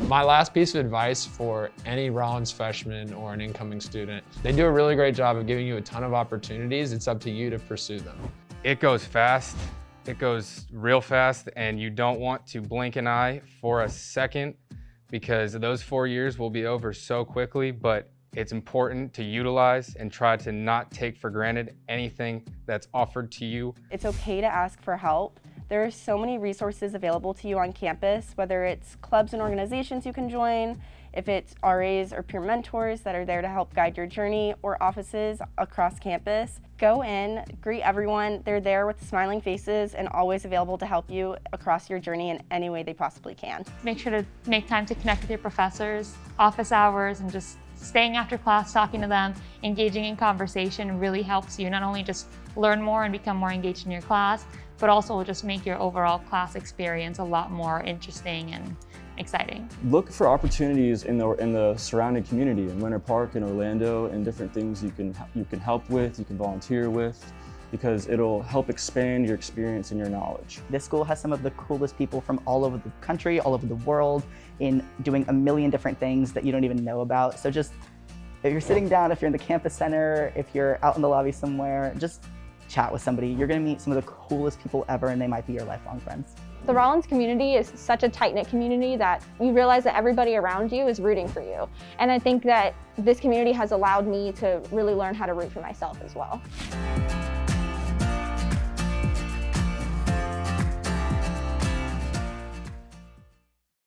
My last piece of advice for any Rollins freshman or an incoming student, they do a really great job of giving you a ton of opportunities. It's up to you to pursue them. It goes fast. It goes real fast, and you don't want to blink an eye for a second because those 4 years will be over so quickly, but it's important to utilize and try to not take for granted anything that's offered to you. It's okay to ask for help. There are so many resources available to you on campus, whether it's clubs and organizations you can join, if it's RAs or peer mentors that are there to help guide your journey, or offices across campus. Go in, greet everyone. They're there with smiling faces and always available to help you across your journey in any way they possibly can. Make sure to make time to connect with your professors, office hours, and just staying after class, talking to them, engaging in conversation really helps you not only just learn more and become more engaged in your class, but also will just make your overall class experience a lot more interesting and exciting. Look for opportunities in the surrounding community, in Winter Park, in Orlando, and different things you can help with, you can volunteer with, because it'll help expand your experience and your knowledge. This school has some of the coolest people from all over the country, all over the world, in doing a million different things that you don't even know about. So just, if you're sitting down, if you're in the campus center, if you're out in the lobby somewhere, just chat with somebody. You're gonna meet some of the coolest people ever, and they might be your lifelong friends. The Rollins community is such a tight-knit community that you realize that everybody around you is rooting for you. And I think that this community has allowed me to really learn how to root for myself as well.